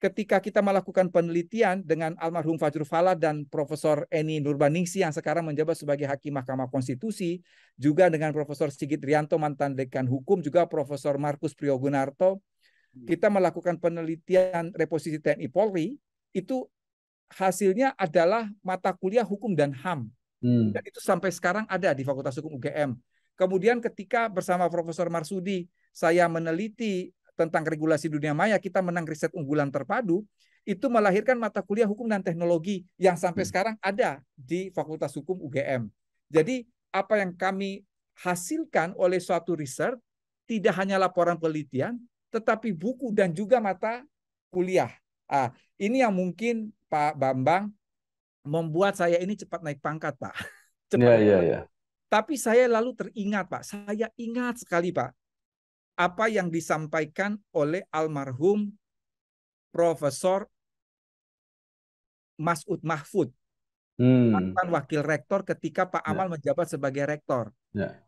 ketika kita melakukan penelitian dengan almarhum Fajrul Fala dan Profesor Eni Nurbaningsi yang sekarang menjabat sebagai Hakim Mahkamah Konstitusi, juga dengan Profesor Sigit Rianto mantan Dekan Hukum, juga Profesor Markus Priyogunarto, kita melakukan penelitian reposisi TNI Polri, itu hasilnya adalah mata kuliah Hukum dan HAM. Dan itu sampai sekarang ada di Fakultas Hukum UGM. Kemudian ketika bersama Profesor Marsudi, saya meneliti tentang regulasi dunia maya, kita menang riset unggulan terpadu, itu melahirkan mata kuliah Hukum dan Teknologi yang sampai sekarang ada di Fakultas Hukum UGM. Jadi apa yang kami hasilkan oleh suatu riset tidak hanya laporan penelitian, tetapi buku dan juga mata kuliah. Ini yang mungkin Pak Bambang membuat saya ini cepat naik pangkat, Pak. Cepat naik pangkat. Tapi saya lalu teringat, Pak, saya ingat sekali, Pak, apa yang disampaikan oleh almarhum Profesor Mas'ud Mahfud, mantan wakil rektor ketika Pak Amal menjabat sebagai rektor.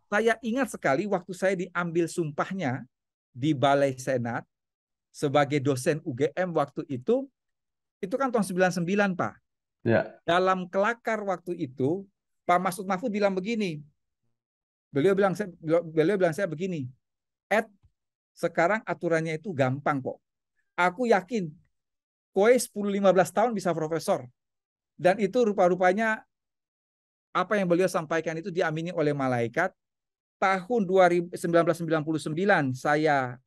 Saya ingat sekali waktu saya diambil sumpahnya di Balai Senat sebagai dosen UGM waktu itu kan tahun 99, Pak. Dalam kelakar waktu itu, Pak Mas'ud Mahfud bilang begini, beliau bilang saya begini, Ed, sekarang aturannya itu gampang kok. Aku yakin kowe 10-15 tahun bisa profesor. Dan itu rupa-rupanya apa yang beliau sampaikan itu diamini oleh malaikat. Tahun 1999 saya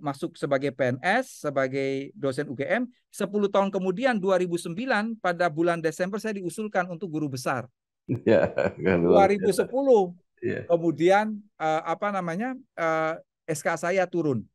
masuk sebagai PNS, sebagai dosen UGM. 10 tahun kemudian 2009 pada bulan Desember saya diusulkan untuk guru besar. 2010 kemudian SK saya turun.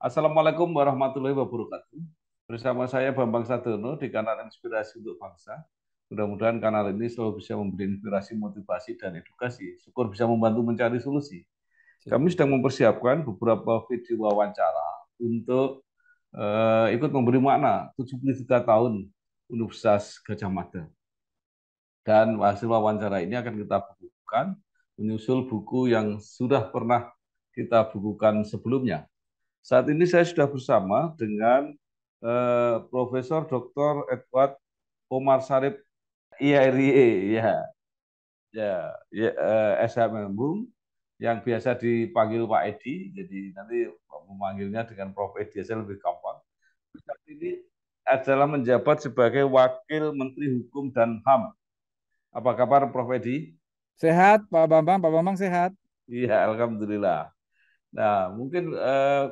Assalamualaikum warahmatullahi wabarakatuh. Bersama saya Bambang Sadono di kanal Inspirasi untuk Bangsa. Mudah-mudahan kanal ini selalu bisa memberi inspirasi, motivasi, dan edukasi. Syukur bisa membantu mencari solusi. Kami sedang mempersiapkan beberapa video wawancara untuk ikut memberi makna 73 tahun Universitas Gadjah Mada. Dan hasil wawancara ini akan kita bukukan, menyusul buku yang sudah pernah kita bukukan sebelumnya. Saat ini saya sudah bersama dengan Profesor Dr. Edward Omar Sharif IRIE, SHM yang biasa dipanggil Pak Edi, jadi nanti memanggilnya dengan Prof. Edi saja lebih gampang. Saat ini adalah menjabat sebagai Wakil Menteri Hukum dan HAM. Apa kabar Prof. Edi? Sehat, Pak Bambang. Pak Bambang sehat? Iya, alhamdulillah. Nah, mungkin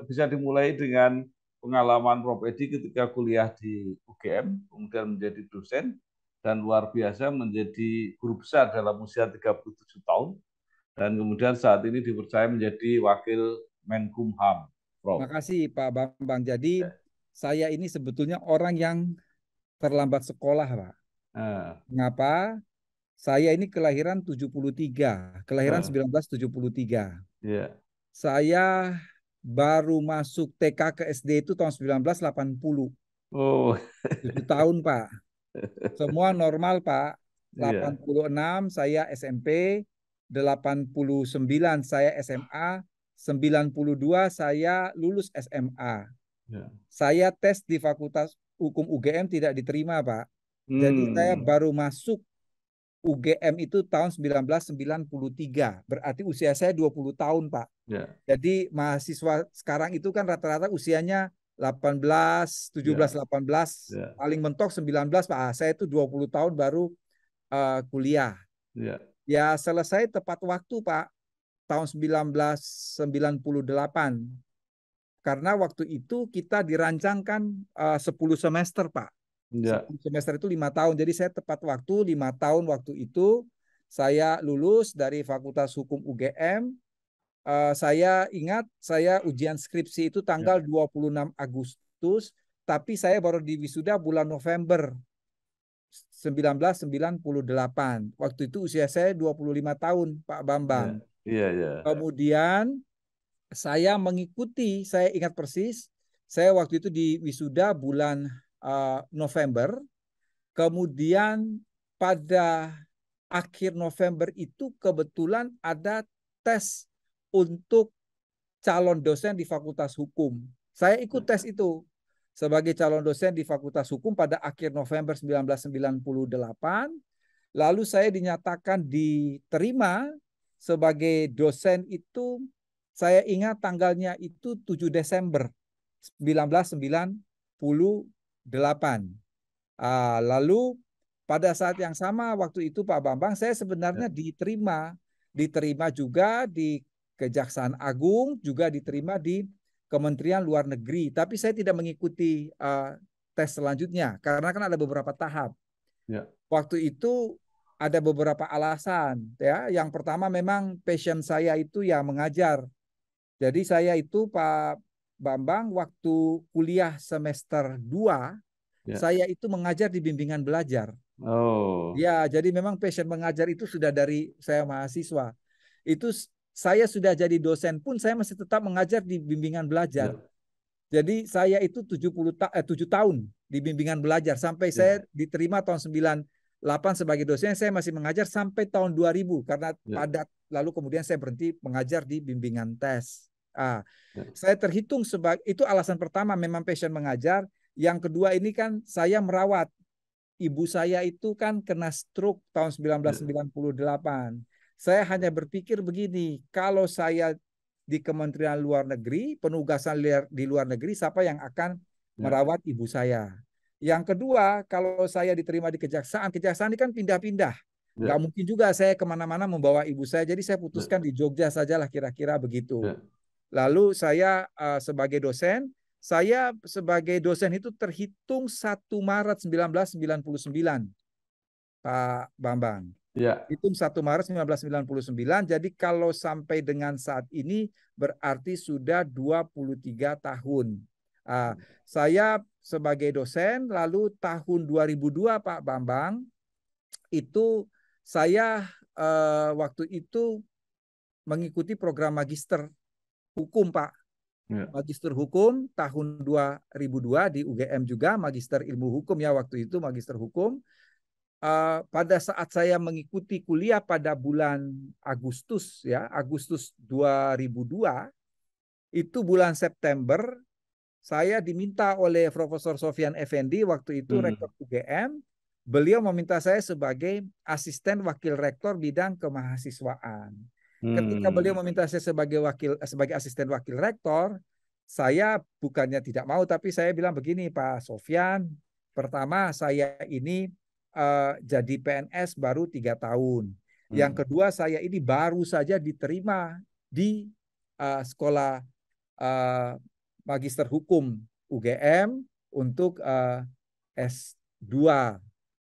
bisa dimulai dengan pengalaman Prof. Edi ketika kuliah di UGM, kemudian menjadi dosen, dan luar biasa menjadi guru besar dalam usia 37 tahun, dan kemudian saat ini dipercaya menjadi Wakil Menkumham. Terima kasih Pak Bambang. Jadi saya ini sebetulnya orang yang terlambat sekolah, Pak. Mengapa? Saya ini kelahiran 73, kelahiran 1973. Saya baru masuk TK ke SD itu tahun 1980. 7 tahun, Pak. Semua normal, Pak. 86 saya SMP, 89 saya SMA, 92 saya lulus SMA. Ya. Saya tes di Fakultas Hukum UGM tidak diterima, Pak. Jadi saya Hmm. baru masuk UGM itu tahun 1993. Berarti usia saya 20 tahun, Pak. Ya. Jadi mahasiswa sekarang itu kan rata-rata usianya 18, 17, Ya. 18, Ya. paling mentok 19, Pak. Saya itu 20 tahun baru kuliah. Ya. Ya selesai tepat waktu, Pak, tahun 1998. Karena waktu itu kita dirancangkan 10 semester, Pak. Ya. 10 semester itu 5 tahun. Jadi saya tepat waktu 5 tahun waktu itu saya lulus dari Fakultas Hukum UGM. Saya ingat saya ujian skripsi itu Ya. tanggal 26 Agustus, tapi saya baru diwisuda bulan November 1998. Waktu itu usia saya 25 tahun, Pak Ya. Bambang. Iya, ya. Kemudian saya ingat persis, saya waktu itu di wisuda bulan November, kemudian pada akhir November itu kebetulan ada tes untuk calon dosen di Fakultas Hukum. Saya ikut tes itu sebagai calon dosen di Fakultas Hukum pada akhir November 1998. Lalu saya dinyatakan diterima sebagai dosen itu, saya ingat tanggalnya itu 7 Desember 1998. Lalu pada saat yang sama waktu itu Pak Bambang, saya Ya. sebenarnya diterima juga di Kejaksaan Agung, juga diterima di Kementerian Luar Negeri. Tapi saya tidak mengikuti tes selanjutnya karena kan ada beberapa tahap. Ya. Waktu itu ada beberapa alasan, ya. Yang pertama memang passion saya itu ya mengajar. Jadi saya itu Pak Bambang waktu kuliah semester 2, Ya. saya itu mengajar di bimbingan belajar. Oh. Ya, jadi memang passion mengajar itu sudah dari saya mahasiswa. Itu saya sudah jadi dosen pun saya masih tetap mengajar di bimbingan belajar. Ya. Jadi saya itu 7 tahun di bimbingan belajar sampai saya Ya. diterima tahun 98 sebagai dosen, saya masih mengajar sampai tahun 2000 karena Ya. padat. Lalu kemudian saya berhenti mengajar di bimbingan tes. Ya. Saya terhitung sebagai itu alasan pertama memang passion mengajar. Yang kedua ini kan saya merawat ibu saya itu kan kena stroke tahun Ya. 1998. Saya hanya berpikir begini, kalau saya di Kementerian Luar Negeri, penugasan di luar negeri, siapa yang akan Ya. merawat ibu saya? Yang kedua, kalau saya diterima di kejaksaan, kejaksaan ini kan pindah-pindah. Nggak Ya. mungkin juga saya kemana-mana membawa ibu saya, jadi saya Ya. putuskan di Jogja sajalah kira-kira begitu. Ya. Lalu saya sebagai dosen itu terhitung 1 Maret 1999, Pak Bambang. Ya. Hitung 1 Maret 1999, jadi kalau sampai dengan saat ini berarti sudah 23 tahun. Saya sebagai dosen, lalu tahun 2002 Pak Bambang, itu saya waktu itu mengikuti program magister hukum, Pak. Ya. Magister Hukum tahun 2002 di UGM juga, Magister Ilmu Hukum ya waktu itu, Magister Hukum. Pada saat saya mengikuti kuliah pada bulan Agustus ya, Agustus 2002, itu bulan September saya diminta oleh Profesor Sofyan Effendi waktu itu Hmm. Rektor UGM, beliau meminta saya sebagai asisten wakil rektor bidang kemahasiswaan. Ketika beliau Hmm. meminta saya sebagai asisten wakil rektor, saya bukannya tidak mau, tapi saya bilang begini, Pak Sofyan, pertama saya ini jadi PNS baru 3 tahun. Yang Hmm. kedua saya ini baru saja diterima di sekolah Magister Hukum UGM untuk S2.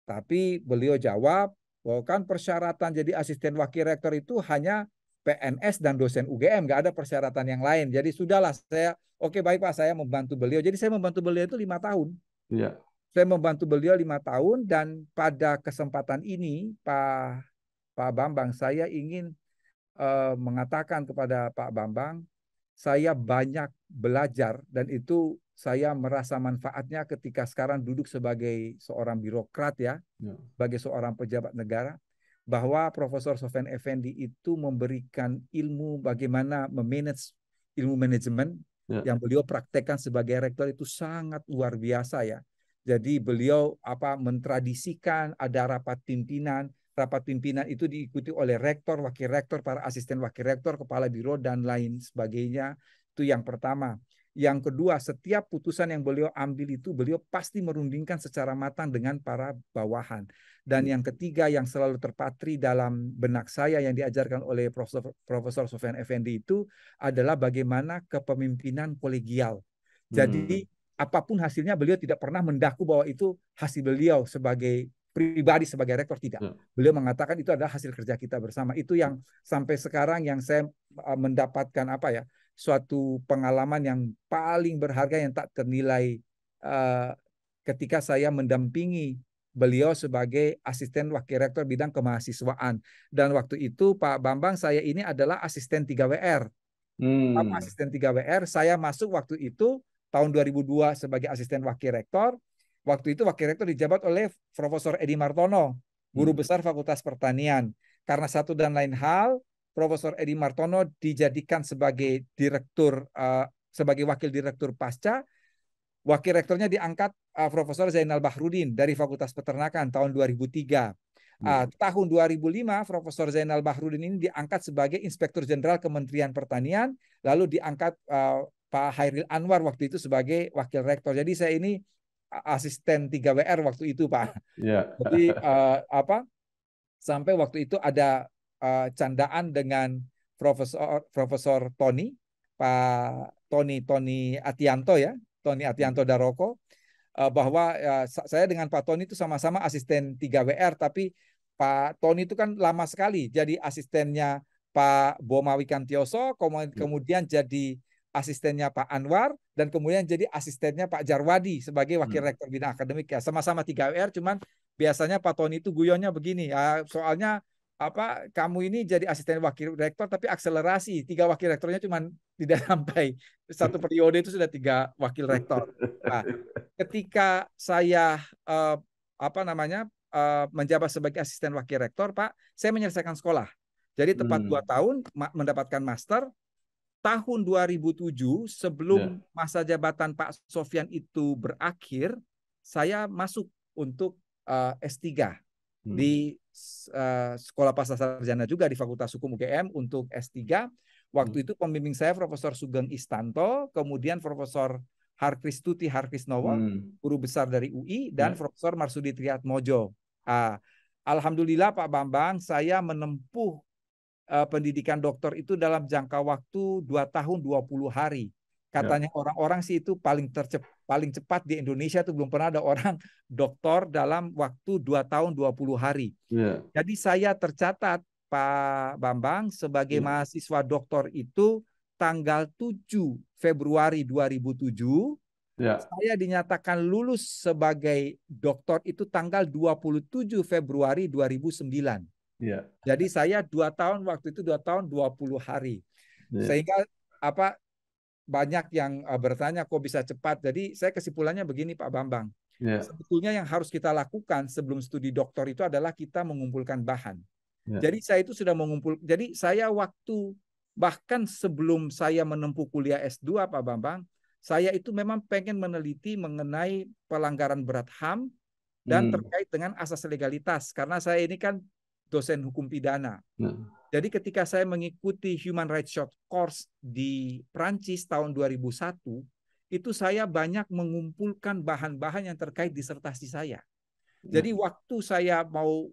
Tapi beliau jawab bahwa kan persyaratan jadi asisten wakil rektor itu hanya PNS dan dosen UGM, nggak ada persyaratan yang lain. Jadi sudahlah saya, oke baik Pak, saya membantu beliau. Jadi saya membantu beliau itu 5 tahun. Ya. Saya membantu beliau 5 tahun dan pada kesempatan ini Pak Bambang, saya ingin mengatakan kepada Pak Bambang, saya banyak belajar dan itu saya merasa manfaatnya ketika sekarang duduk sebagai seorang birokrat ya, Ya. sebagai seorang pejabat negara, bahwa Profesor Sofyan Effendi itu memberikan ilmu bagaimana memanage ilmu manajemen yang beliau praktekkan sebagai rektor itu sangat luar biasa ya. Jadi beliau mentradisikan ada rapat pimpinan. Rapat pimpinan itu diikuti oleh rektor, wakil rektor, para asisten wakil rektor, kepala biro dan lain sebagainya. Itu yang pertama. Yang kedua, setiap putusan yang beliau ambil itu beliau pasti merundingkan secara matang dengan para bawahan. Dan yang ketiga yang selalu terpatri dalam benak saya yang diajarkan oleh Profesor Sofyan Effendi itu adalah bagaimana kepemimpinan kolegial. Jadi apapun hasilnya beliau tidak pernah mendaku bahwa itu hasil beliau sebagai pribadi, sebagai rektor, tidak. Beliau mengatakan itu adalah hasil kerja kita bersama. Itu yang sampai sekarang yang saya mendapatkan suatu pengalaman yang paling berharga yang tak ternilai ketika saya mendampingi beliau sebagai asisten wakil rektor bidang kemahasiswaan. Dan waktu itu Pak Bambang, saya ini adalah asisten 3WR. Asisten 3WR, saya masuk waktu itu tahun 2002 sebagai asisten wakil rektor. Waktu itu wakil rektor dijabat oleh Profesor Edi Martono, guru besar Fakultas Pertanian. Karena satu dan lain hal, Profesor Edi Martono dijadikan sebagai direktur, sebagai wakil direktur pasca. Wakil rektornya diangkat Profesor Zainal Bahrudin dari Fakultas Peternakan tahun 2003. Tahun 2005, Profesor Zainal Bahrudin ini diangkat sebagai Inspektur Jenderal Kementerian Pertanian, lalu diangkat Pak Hairil Anwar waktu itu sebagai wakil rektor. Jadi saya ini asisten 3WR waktu itu, Pak. Jadi sampai waktu itu ada candaan dengan Profesor Tony, Pak Tony Atianto ya, Tony Atianto Daroko, bahwa saya dengan Pak Tony itu sama-sama asisten 3WR, tapi Pak Tony itu kan lama sekali jadi asistennya Pak Boma Wikantioso, kemudian jadi asistennya Pak Anwar, dan kemudian jadi asistennya Pak Jarwadi sebagai wakil rektor bidang akademik ya. Sama-sama 3WR, cuman biasanya Pak Tony itu guyonnya begini, soalnya kamu ini jadi asisten wakil rektor tapi akselerasi, 3 wakil rektornya cuma tidak sampai satu periode itu sudah 3 wakil rektor. Nah, ketika saya menjabat sebagai asisten wakil rektor, Pak, saya menyelesaikan sekolah. Jadi tepat 2 tahun mendapatkan master. Tahun 2007 sebelum masa jabatan Pak Sofyan itu berakhir, saya masuk untuk S3 di Sekolah Pasca Sarjana juga di Fakultas Hukum UGM untuk S3. Waktu itu pembimbing saya Profesor Sugeng Istanto, kemudian Profesor Harkristuti Harkrisnowo, guru besar dari UI, dan Profesor Marsudi Triatmojo. Alhamdulillah Pak Bambang, saya menempuh pendidikan doktor itu dalam jangka waktu 2 tahun 20 hari. Katanya orang-orang sih itu paling cepat di Indonesia, itu belum pernah ada orang doktor dalam waktu 2 tahun 20 hari. Jadi saya tercatat Pak Bambang sebagai mahasiswa doktor itu tanggal 7 Februari 2007. Saya dinyatakan lulus sebagai doktor itu tanggal 27 Februari 2009. Jadi saya 2 tahun waktu itu 2 tahun 20 hari. Sehingga banyak yang bertanya kok bisa cepat. Jadi saya kesimpulannya begini Pak Bambang. Sebetulnya yang harus kita lakukan sebelum studi doktor itu adalah kita mengumpulkan bahan. Jadi saya itu sudah jadi saya bahkan sebelum saya menempuh kuliah S2 Pak Bambang, saya itu memang pengen meneliti mengenai pelanggaran berat HAM dan terkait dengan asas legalitas. Karena saya ini kan dosen hukum pidana. Jadi ketika saya mengikuti Human Rights Short Course di Prancis tahun 2001, itu saya banyak mengumpulkan bahan-bahan yang terkait disertasi saya. Jadi waktu saya mau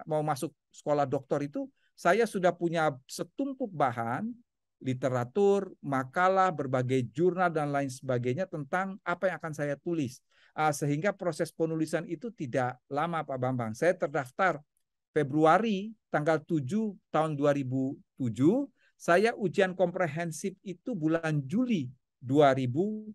mau masuk sekolah doktor itu, saya sudah punya setumpuk bahan, literatur, makalah, berbagai jurnal dan lain sebagainya tentang apa yang akan saya tulis. Sehingga proses penulisan itu tidak lama Pak Bambang. Saya terdaftar Februari tanggal 7 tahun 2007, saya ujian komprehensif itu bulan Juli 2007.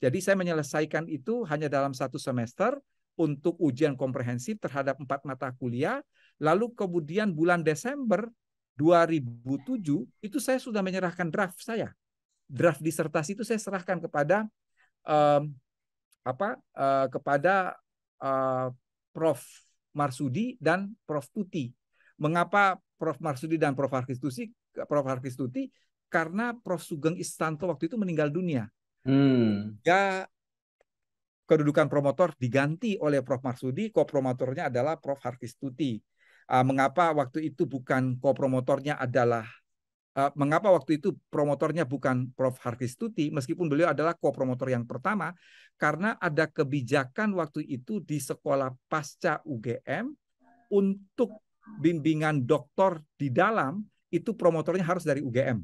Jadi saya menyelesaikan itu hanya dalam 1 semester untuk ujian komprehensif terhadap 4 mata kuliah. Lalu kemudian bulan Desember 2007 itu saya sudah menyerahkan draft saya. Draft disertasi itu saya serahkan kepada Prof. Marsudi dan Prof. Tuti. Mengapa Prof. Marsudi dan Prof. Harkristuti? karena Prof. Sugeng Istanto waktu itu meninggal dunia. Hmm. Ya, kedudukan promotor diganti oleh Prof. Marsudi, kopromotornya adalah Prof. Harkistuti. Mengapa waktu itu bukan kopromotornya adalah mengapa waktu itu promotornya bukan Prof. Harkistuti, meskipun beliau adalah kopromotor yang pertama, karena ada kebijakan waktu itu di sekolah pasca UGM untuk bimbingan doktor di dalam, itu promotornya harus dari UGM.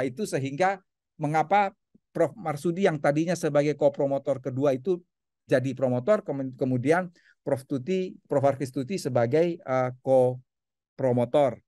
Itu sehingga mengapa Prof. Marsudi yang tadinya sebagai kopromotor kedua itu jadi promotor, kemudian Prof. Harkistuti sebagai kopromotor.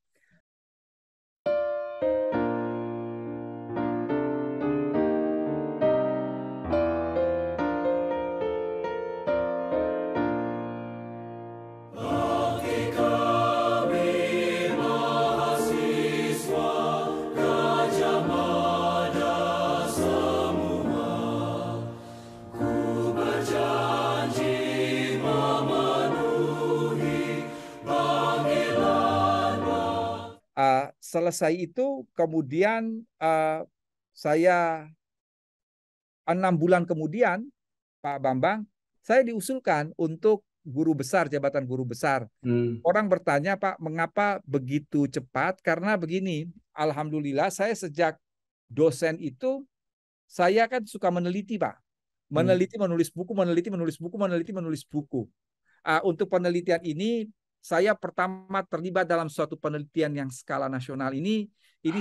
Selesai itu kemudian saya 6 bulan kemudian, Pak Bambang, saya diusulkan untuk guru besar, jabatan guru besar. Orang bertanya, Pak, mengapa begitu cepat? Karena begini, alhamdulillah saya sejak dosen itu, saya kan suka meneliti, Pak. Meneliti, menulis buku, meneliti, menulis buku, meneliti, menulis buku. Untuk penelitian ini, saya pertama terlibat dalam suatu penelitian yang skala nasional ini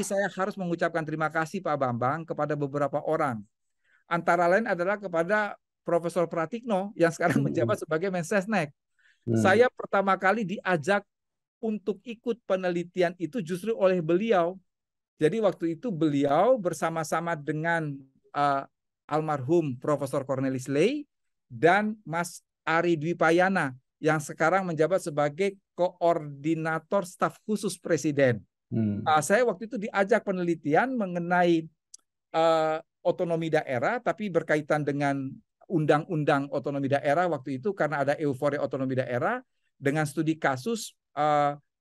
saya harus mengucapkan terima kasih Pak Bambang kepada beberapa orang. Antara lain adalah kepada Profesor Pratikno yang sekarang menjabat sebagai Mensesnek. Saya pertama kali diajak untuk ikut penelitian itu justru oleh beliau. Jadi waktu itu beliau bersama-sama dengan almarhum Profesor Cornelis Ley dan Mas Ari Dwi Payana yang sekarang menjabat sebagai koordinator staf khusus Presiden. Saya waktu itu diajak penelitian mengenai otonomi daerah, tapi berkaitan dengan undang-undang otonomi daerah waktu itu karena ada euforia otonomi daerah dengan studi kasus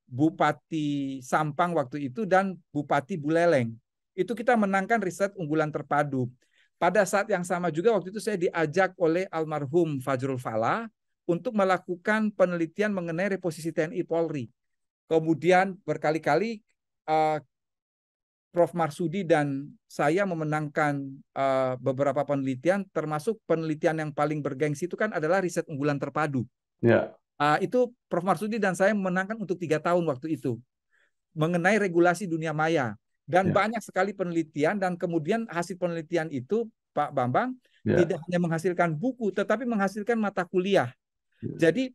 Bupati Sampang waktu itu dan Bupati Buleleng. Itu kita menangkan riset unggulan terpadu. Pada saat yang sama juga waktu itu saya diajak oleh almarhum Fajrul Falah untuk melakukan penelitian mengenai reposisi TNI Polri. Kemudian berkali-kali Prof. Marsudi dan saya memenangkan beberapa penelitian, termasuk penelitian yang paling bergengsi itu kan adalah riset unggulan terpadu. Itu Prof. Marsudi dan saya memenangkan untuk 3 tahun waktu itu mengenai regulasi dunia maya. Dan banyak sekali penelitian, dan kemudian hasil penelitian itu, Pak Bambang, tidak hanya menghasilkan buku, tetapi menghasilkan mata kuliah. Jadi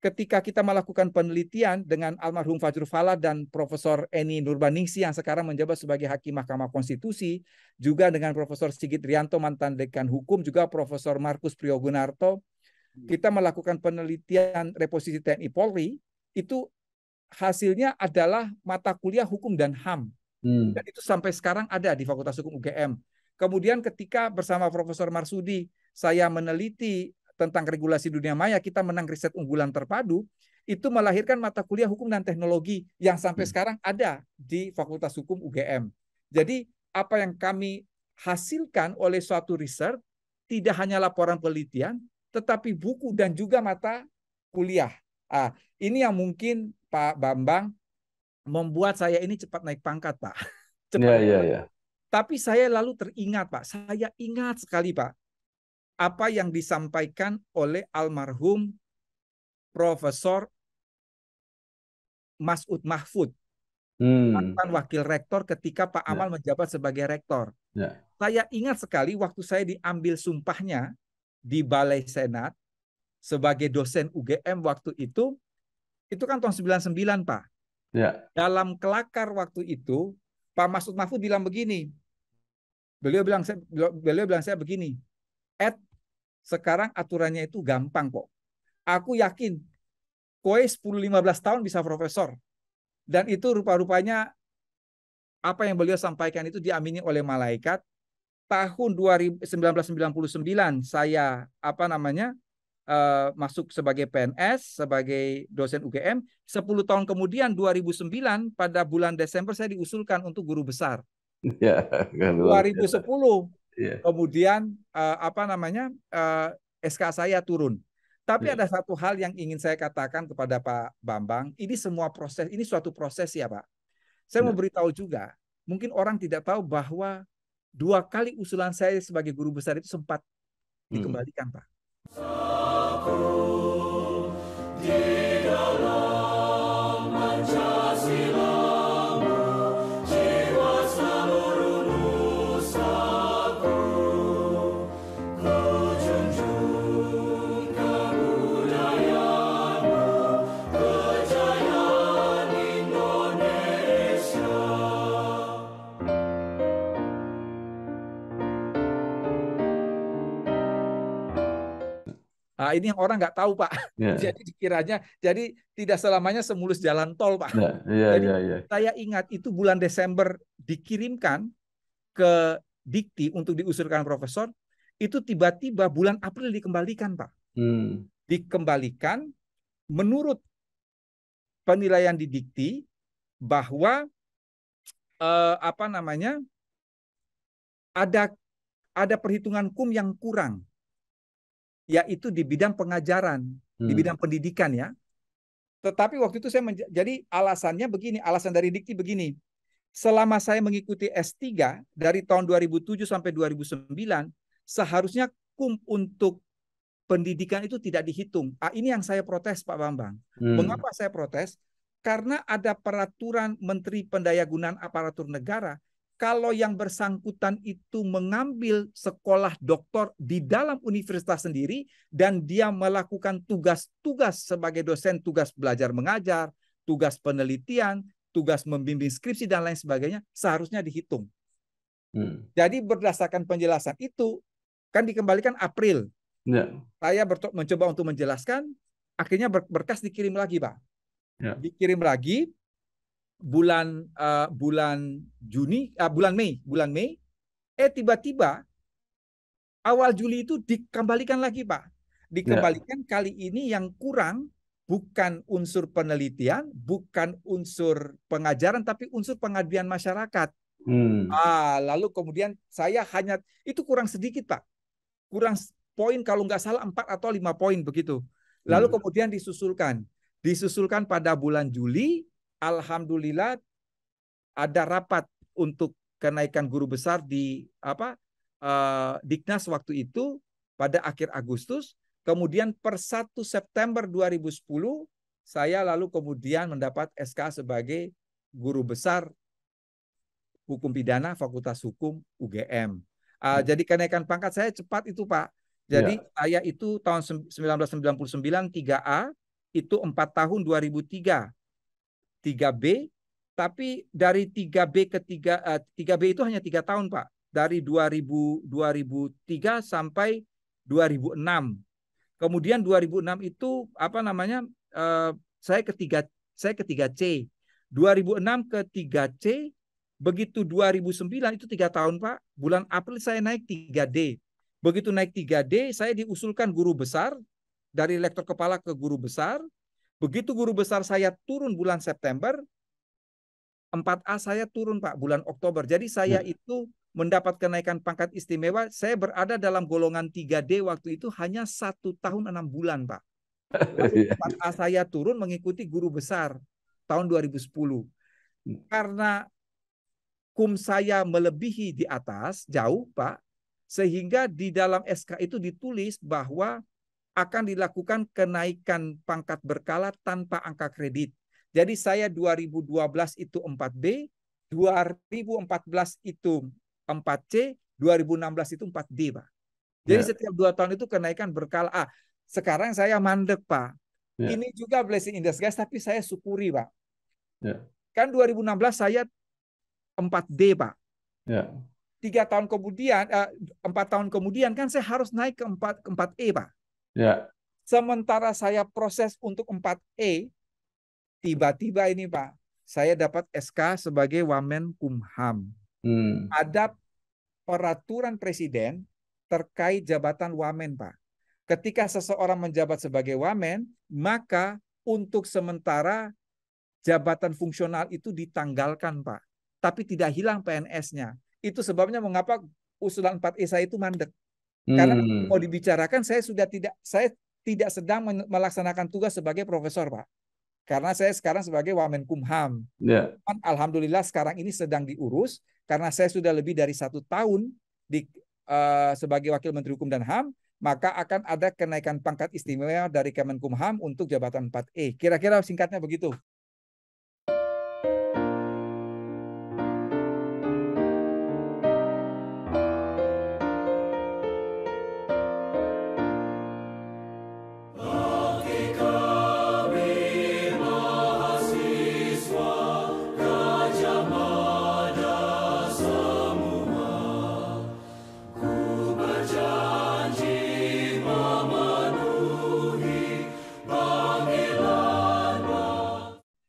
ketika kita melakukan penelitian dengan almarhum Fajrul Falah dan Profesor Eni Nurbaningsi yang sekarang menjabat sebagai Hakim Mahkamah Konstitusi, juga dengan Profesor Sigit Rianto mantan Dekan Hukum, juga Profesor Markus Priyogunarto, kita melakukan penelitian reposisi TNI Polri, itu hasilnya adalah mata kuliah Hukum dan HAM. Dan itu sampai sekarang ada di Fakultas Hukum UGM. Kemudian ketika bersama Profesor Marsudi, saya meneliti tentang regulasi dunia maya, kita menang riset unggulan terpadu, itu melahirkan mata kuliah hukum dan teknologi yang sampai sekarang ada di Fakultas Hukum UGM. Jadi apa yang kami hasilkan oleh suatu riset tidak hanya laporan penelitian, tetapi buku dan juga mata kuliah. Ini yang mungkin Pak Bambang membuat saya ini cepat naik pangkat, Pak. Tapi saya lalu teringat, Pak, saya ingat sekali, Pak, apa yang disampaikan oleh almarhum Profesor Mas'ud Mahfud, mantan wakil rektor ketika Pak Amal menjabat sebagai rektor. Saya ingat sekali waktu saya diambil sumpahnya di Balai Senat sebagai dosen UGM waktu itu kan tahun 99, Pak. Dalam kelakar waktu itu, Pak Mas'ud Mahfud bilang begini, beliau bilang saya begini, Ed, sekarang aturannya itu gampang kok. Aku yakin kowe 10-15 tahun bisa profesor. Dan itu rupa-rupanya apa yang beliau sampaikan itu diamini oleh malaikat. Tahun 1999 saya masuk sebagai PNS, sebagai dosen UGM. 10 tahun kemudian 2009 pada bulan Desember saya diusulkan untuk guru besar. Ya, luar biasa. 2010 Iya, kemudian apa namanya SK saya turun. Tapi iya, ada satu hal yang ingin saya katakan kepada Pak Bambang, ini semua proses, ini suatu proses ya Pak. Saya mau iya. beritahu juga, mungkin orang tidak tahu bahwa 2 kali usulan saya sebagai guru besar itu sempat Hmm. dikembalikan Pak. Nah, ini yang orang nggak tahu Pak. Ya, Jadi dikiranya, jadi tidak selamanya semulus jalan tol Pak. ya, ya, Jadi ya, ya. saya ingat itu bulan Desember dikirimkan ke Dikti untuk diusulkan profesor, itu tiba-tiba bulan April dikembalikan Pak. Hmm. Dikembalikan menurut penilaian di Dikti bahwa apa namanya ada perhitungan kum yang kurang, yaitu di bidang pengajaran, di Hmm. bidang pendidikan ya. Tetapi waktu itu saya jadi alasannya begini, alasan dari Dikti begini. Selama saya mengikuti S3 dari tahun 2007 sampai 2009, seharusnya kum untuk pendidikan itu tidak dihitung. Ini yang saya protes Pak Bambang. Hmm. Mengapa saya protes? Karena ada peraturan Menteri Pendayagunaan Aparatur Negara, kalau yang bersangkutan itu mengambil sekolah doktor di dalam universitas sendiri dan dia melakukan tugas-tugas sebagai dosen, tugas belajar mengajar, tugas penelitian, tugas membimbing skripsi dan lain sebagainya, seharusnya dihitung. Hmm. Jadi berdasarkan penjelasan itu, kan dikembalikan April. Ya, Saya mencoba untuk menjelaskan, akhirnya berkas dikirim lagi, Pak. ya. Dikirim lagi bulan Juni, bulan Mei, tiba-tiba awal Juli itu dikembalikan lagi, Pak. Ya. Dikembalikan kali ini yang kurang bukan unsur penelitian, bukan unsur pengajaran, tapi unsur pengabdian masyarakat. Hmm. Lalu kemudian saya hanya, itu kurang sedikit, Pak. Kurang poin kalau nggak salah 4 atau 5 poin begitu. Lalu Hmm. kemudian disusulkan pada bulan Juli, alhamdulillah ada rapat untuk kenaikan guru besar di Diknas waktu itu pada akhir Agustus. Kemudian per 1 September 2010 saya lalu kemudian mendapat SK sebagai guru besar Hukum Pidana Fakultas Hukum UGM. Jadi kenaikan pangkat saya cepat itu Pak. Jadi Ya. saya itu tahun 1999 3A, itu 4 tahun 2003 3B, tapi dari 3B ke 3B itu hanya 3 tahun Pak. Dari 2003 sampai 2006. Kemudian 2006 itu apa namanya? Saya ketiga C. 2006 ke 3C, begitu 2009 itu 3 tahun Pak. Bulan April saya naik 3D. Begitu naik 3D, saya diusulkan guru besar, dari lektor kepala ke guru besar. Begitu guru besar saya turun bulan September, 4A saya turun Pak bulan Oktober. Jadi saya Ya. itu mendapat kenaikan pangkat istimewa. Saya berada dalam golongan 3D waktu itu hanya 1 tahun 6 bulan Pak. Lalu Ya. 4A saya turun mengikuti guru besar tahun 2010. Karena kum saya melebihi di atas jauh Pak, sehingga di dalam SK itu ditulis bahwa akan dilakukan kenaikan pangkat berkala tanpa angka kredit. Jadi saya 2012 itu 4B, 2014 itu 4C, 2016 itu 4D, Pak. Jadi Ya. setiap 2 tahun itu kenaikan berkala. Sekarang saya mandek, Pak. Ya. Ini juga blessing in disguise, tapi saya syukuri, Pak. Ya. Kan 2016 saya 4D, Pak. Ya. 3 tahun kemudian, 4 tahun kemudian kan saya harus naik ke 4E, Pak. Ya. Sementara saya proses untuk 4E, tiba-tiba ini Pak, saya dapat SK sebagai Wamen Kumham. Hmm. Ada peraturan presiden terkait jabatan Wamen Pak. Ketika seseorang menjabat sebagai Wamen, maka untuk sementara jabatan fungsional itu ditanggalkan Pak. tapi tidak hilang PNS-nya. Itu sebabnya mengapa usulan 4E saya itu mandek. Karena mau dibicarakan saya tidak sedang melaksanakan tugas sebagai profesor, Pak. Karena saya sekarang sebagai Wamenkumham. Ya. Alhamdulillah sekarang ini sedang diurus karena saya sudah lebih dari 1 tahun sebagai Wakil Menteri Hukum dan HAM, maka akan ada kenaikan pangkat istimewa dari Kemenkumham untuk jabatan 4E. Kira-kira singkatnya begitu.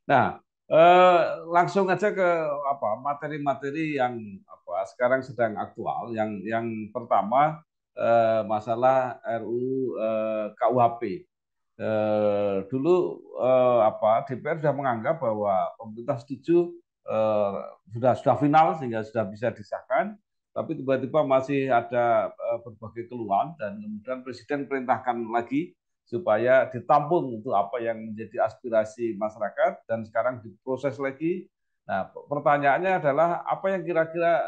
Nah, langsung aja ke materi-materi yang sekarang sedang aktual. Yang pertama masalah RUU KUHP. Dulu DPR sudah menganggap bahwa pemerintah setuju, sudah final sehingga sudah bisa disahkan, tapi tiba-tiba masih ada berbagai keluhan dan kemudian Presiden perintahkan lagi supaya ditampung untuk apa yang menjadi aspirasi masyarakat dan sekarang diproses lagi. Nah, pertanyaannya adalah apa yang kira-kira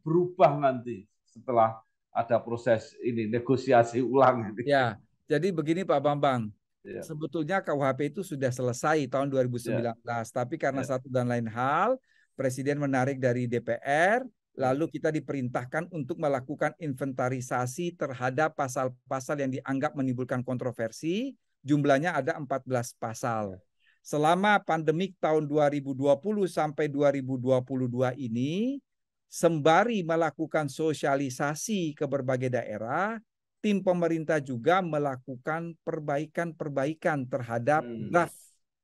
berubah nanti setelah ada proses ini negosiasi ulang ini. Ya, jadi begini Pak Bambang. Ya. Sebetulnya KUHP itu sudah selesai tahun 2019, tapi karena satu dan lain hal, Presiden menarik dari DPR, lalu kita diperintahkan untuk melakukan inventarisasi terhadap pasal-pasal yang dianggap menimbulkan kontroversi, jumlahnya ada 14 pasal. Selama pandemik tahun 2020 sampai 2022 ini, sembari melakukan sosialisasi ke berbagai daerah, tim pemerintah juga melakukan perbaikan-perbaikan terhadap draft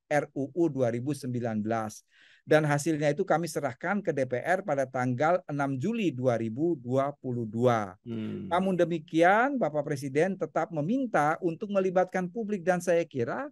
RUU 2019. Dan hasilnya itu kami serahkan ke DPR pada tanggal 6 Juli 2022. Namun demikian, Bapak Presiden tetap meminta untuk melibatkan publik dan saya kira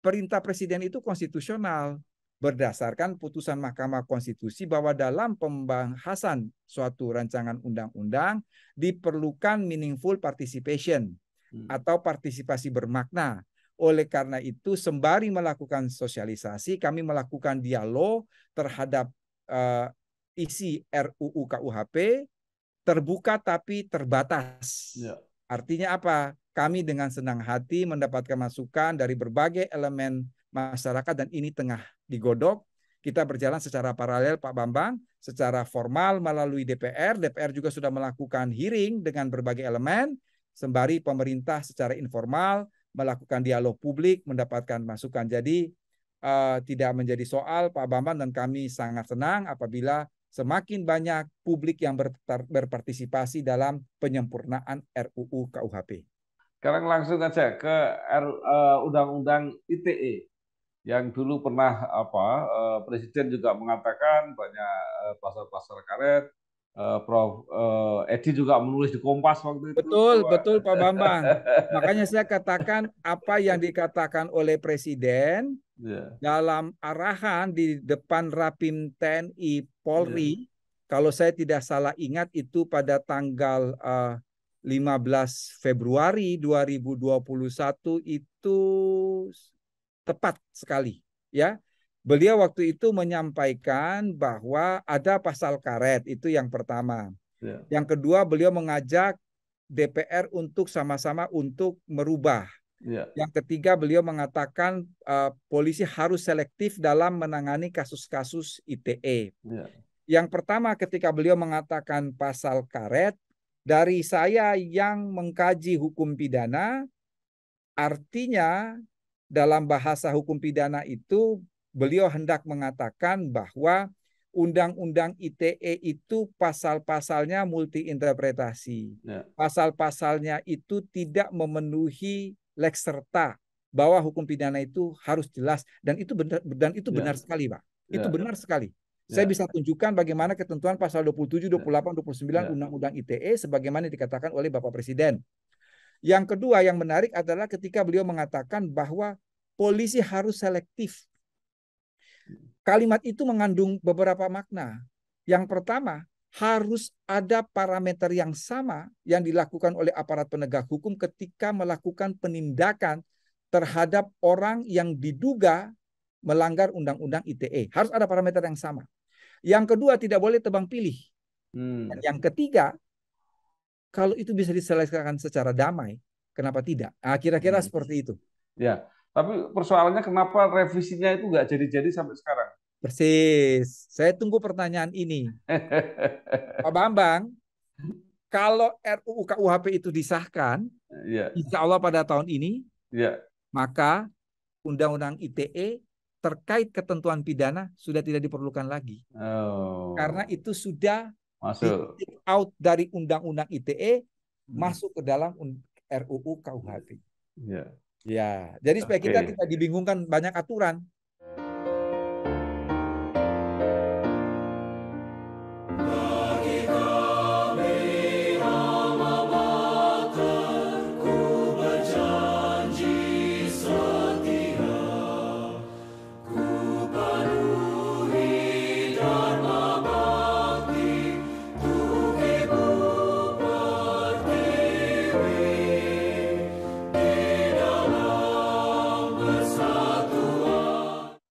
perintah Presiden itu konstitusional. Berdasarkan putusan Mahkamah Konstitusi bahwa dalam pembahasan suatu rancangan undang-undang diperlukan meaningful participation atau partisipasi bermakna. Oleh karena itu, sembari melakukan sosialisasi, kami melakukan dialog terhadap isi RUU KUHP, terbuka tapi terbatas. Ya. Artinya apa? Kami dengan senang hati mendapatkan masukan dari berbagai elemen masyarakat dan ini tengah digodok. Kita berjalan secara paralel Pak Bambang, secara formal melalui DPR. DPR juga sudah melakukan hearing dengan berbagai elemen, sembari pemerintah secara informal melakukan dialog publik, mendapatkan masukan. Jadi tidak menjadi soal Pak Bambang dan kami sangat senang apabila semakin banyak publik yang berpartisipasi dalam penyempurnaan RUU KUHP. Sekarang langsung aja ke Undang-Undang ITE yang dulu pernah Presiden juga mengatakan banyak pasal-pasal karet. Prof. Edi juga menulis di Kompas waktu itu. Betul Pak Bambang. Makanya saya katakan apa yang dikatakan oleh Presiden dalam arahan di depan Rapim TNI Polri, kalau saya tidak salah ingat itu pada tanggal 15 Februari 2021 itu tepat sekali, ya. Beliau waktu itu menyampaikan bahwa ada pasal karet, itu yang pertama. Yang kedua, beliau mengajak DPR untuk sama-sama untuk merubah. Yang ketiga, beliau mengatakan polisi harus selektif dalam menangani kasus-kasus ITE. Yang pertama, ketika beliau mengatakan pasal karet, dari saya yang mengkaji hukum pidana, artinya dalam bahasa hukum pidana itu beliau hendak mengatakan bahwa Undang-Undang ITE itu pasal-pasalnya multi interpretasi. Pasal-pasalnya itu tidak memenuhi lex serta bahwa hukum pidana itu harus jelas dan itu benar sekali, Pak. Itu benar sekali. Saya bisa tunjukkan bagaimana ketentuan pasal 27, 28, 29 Undang-Undang ITE sebagaimana dikatakan oleh Bapak Presiden. Yang kedua yang menarik adalah ketika beliau mengatakan bahwa polisi harus selektif. Kalimat itu mengandung beberapa makna. Yang pertama, harus ada parameter yang sama yang dilakukan oleh aparat penegak hukum ketika melakukan penindakan terhadap orang yang diduga melanggar Undang-Undang ITE. Harus ada parameter yang sama. Yang kedua, tidak boleh tebang pilih. Dan yang ketiga, kalau itu bisa diselesaikan secara damai, kenapa tidak? Nah, kira-kira seperti itu. Ya, tapi persoalannya kenapa revisinya itu nggak jadi-jadi sampai sekarang? Persis. Saya tunggu pertanyaan ini. Pak Bambang, kalau RUU KUHP itu disahkan, Ya, insya Allah pada tahun ini, ya. maka Undang-Undang ITE terkait ketentuan pidana sudah tidak diperlukan lagi. Karena Oh, itu sudah di masuk. take out dari Undang-Undang ITE, Hmm, masuk ke dalam RUU KUHP. Ya, Ya, jadi supaya kita oke. tidak dibingungkan banyak aturan.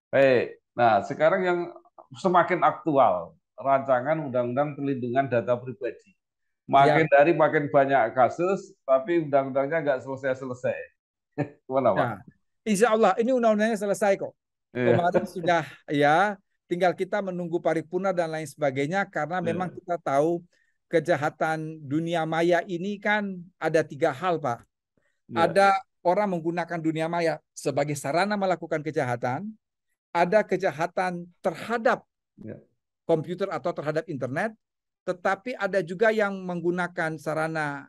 Baik. Nah, sekarang yang semakin aktual, rancangan Undang-Undang Perlindungan Data Pribadi. Ya, Makin dari makin banyak kasus, tapi undang-undangnya nggak selesai-selesai. Gimana, Pak? ya. Insya Allah ini undang-undangnya selesai kok. Iya, Kemarin sudah ya, tinggal kita menunggu paripurna dan lain sebagainya karena memang iya, kita tahu kejahatan dunia maya ini kan ada tiga hal, Pak. iya, Ada orang menggunakan dunia maya sebagai sarana melakukan kejahatan, ada kejahatan terhadap iya. komputer atau terhadap internet, tetapi ada juga yang menggunakan sarana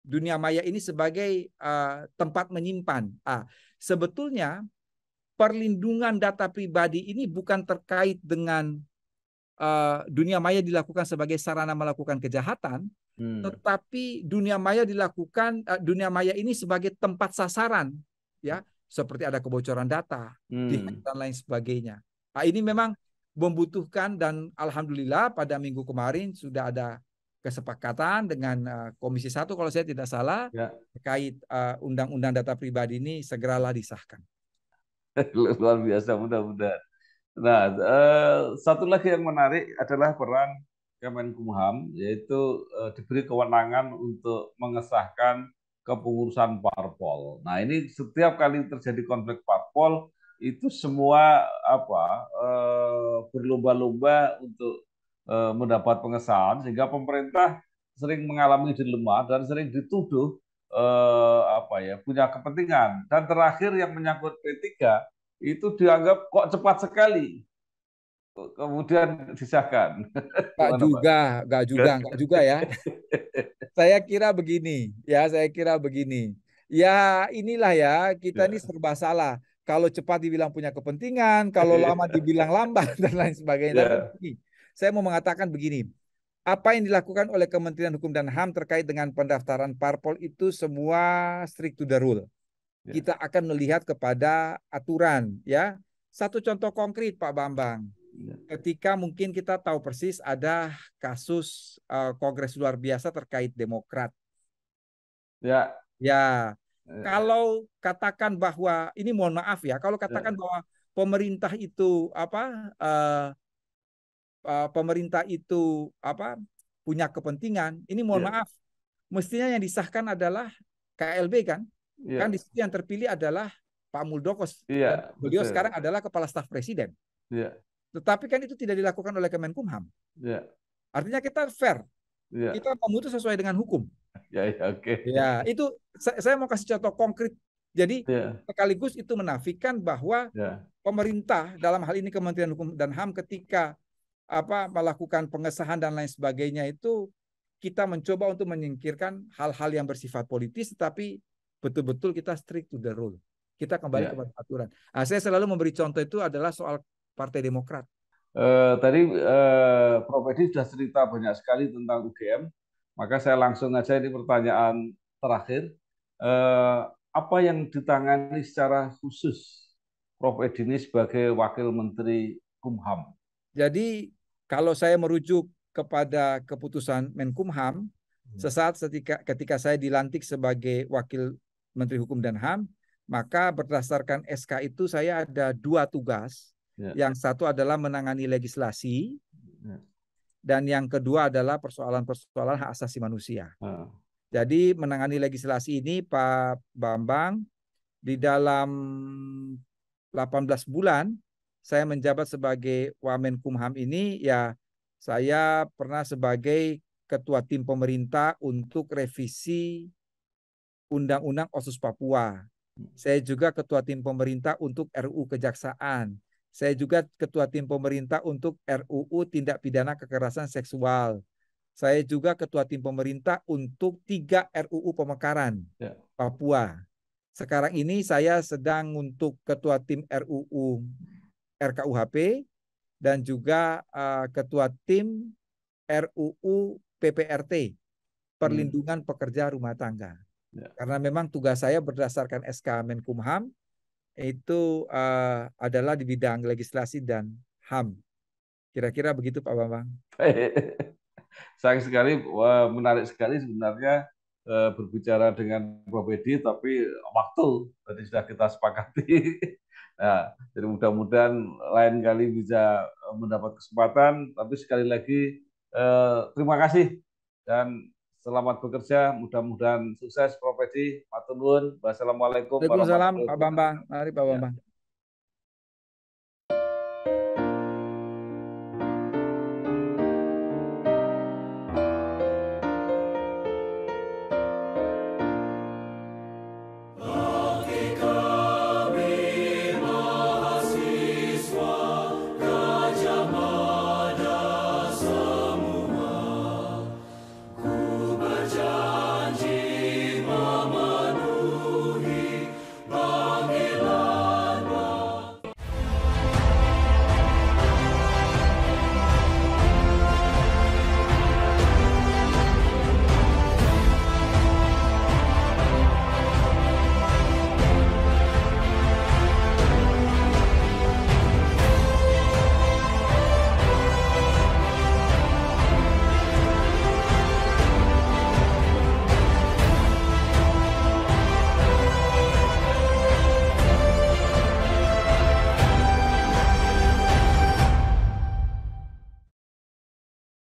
dunia maya ini sebagai tempat menyimpan. Sebetulnya perlindungan data pribadi ini bukan terkait dengan dunia maya dilakukan sebagai sarana melakukan kejahatan, Hmm, tetapi dunia maya dilakukan dunia maya ini sebagai tempat sasaran, ya, seperti ada kebocoran data, hmm. dan lain sebagainya. Ini memang membutuhkan dan alhamdulillah pada minggu kemarin sudah ada kesepakatan dengan Komisi 1 kalau saya tidak salah Ya, terkait undang-undang data pribadi ini segeralah disahkan. luar biasa, mudah-mudahan. Nah, satu lagi yang menarik adalah peran Kemenkumham, yaitu diberi kewenangan untuk mengesahkan kepengurusan parpol. Nah, ini setiap kali terjadi konflik parpol, itu semua berlomba-lomba untuk mendapat pengesahan, sehingga pemerintah sering mengalami dilema dan sering dituduh punya kepentingan. Dan terakhir yang menyangkut P3 itu dianggap kok cepat sekali kemudian disahkan. Enggak Gimana, Pak? juga, enggak juga ya. Saya kira begini, ya saya kira begini. Ya inilah ya, kita ini Ya. serba salah. Kalau cepat dibilang punya kepentingan, kalau lama dibilang lambat dan lain sebagainya. Tapi Ya. begini, saya mau mengatakan begini. Apa yang dilakukan oleh Kementerian Hukum dan HAM terkait dengan pendaftaran parpol itu semua strict to the rule. Ya. Kita akan melihat kepada aturan, ya. Satu contoh konkret, Pak Bambang. Ya. Ketika mungkin kita tahu persis ada kasus kongres luar biasa terkait Demokrat. Ya. Ya, Ya. kalau katakan bahwa ini mohon maaf ya, kalau katakan Ya. bahwa pemerintah itu pemerintah itu punya kepentingan, ini mohon Ya. maaf, mestinya yang disahkan adalah KLB kan? Kan di Ya. situ yang terpilih adalah Pak Muldoko Iya, dan beliau sekarang betul. adalah kepala staf presiden. Ya. Tetapi kan itu tidak dilakukan oleh Kemenkumham. Ya. Artinya kita fair, Ya. kita memutus sesuai dengan hukum. Ya, ya, oke. Ya, itu saya mau kasih contoh konkret. Jadi Ya. sekaligus itu menafikan bahwa Ya. pemerintah dalam hal ini Kementerian Hukum dan HAM ketika melakukan pengesahan dan lain sebagainya itu kita mencoba untuk menyingkirkan hal-hal yang bersifat politis, tetapi betul-betul kita strict to the rule. Kita kembali Ya. kepada aturan. Saya selalu memberi contoh itu adalah soal Partai Demokrat. Tadi Prof. Edi sudah cerita banyak sekali tentang UGM, maka saya langsung aja ini pertanyaan terakhir. Eh, Apa yang ditangani secara khusus Prof. Edi ini sebagai Wakil Menteri Kumham? Jadi kalau saya merujuk kepada keputusan Menkumham, sesaat ketika saya dilantik sebagai Wakil Menteri Hukum dan HAM, maka berdasarkan SK itu saya ada 2 tugas. Ya. Yang satu adalah menangani legislasi, Ya. dan yang kedua adalah persoalan-persoalan hak asasi manusia. Ah. Jadi menangani legislasi ini Pak Bambang, di dalam 18 bulan saya menjabat sebagai Wamenkumham ini, ya saya pernah sebagai ketua tim pemerintah untuk revisi Undang-Undang Otsus Papua. Saya juga ketua tim pemerintah untuk RUU Kejaksaan. Saya juga ketua tim pemerintah untuk RUU Tindak Pidana Kekerasan Seksual. Saya juga ketua tim pemerintah untuk 3 RUU Pemekaran Ya. Papua. Sekarang ini saya sedang untuk ketua tim RUU RKUHP dan juga ketua tim RUU PPRT, Perlindungan Pekerja Rumah Tangga. Ya. Karena memang tugas saya berdasarkan SK Menkumham itu adalah di bidang legislasi dan HAM. Kira-kira begitu Pak Bambang. Sayang sekali, menarik sekali sebenarnya berbicara dengan Prof. Edi, tapi waktu tadi sudah kita sepakati. Nah, jadi mudah-mudahan lain kali bisa mendapat kesempatan. Tapi sekali lagi terima kasih dan selamat bekerja. Mudah-mudahan sukses Prof. Edi. Matur nuwun. Wassalamualaikum Waalaikumsalam warahmatullahi Pak wabarakatuh. Bambang. Mari Pak Ya. Bambang.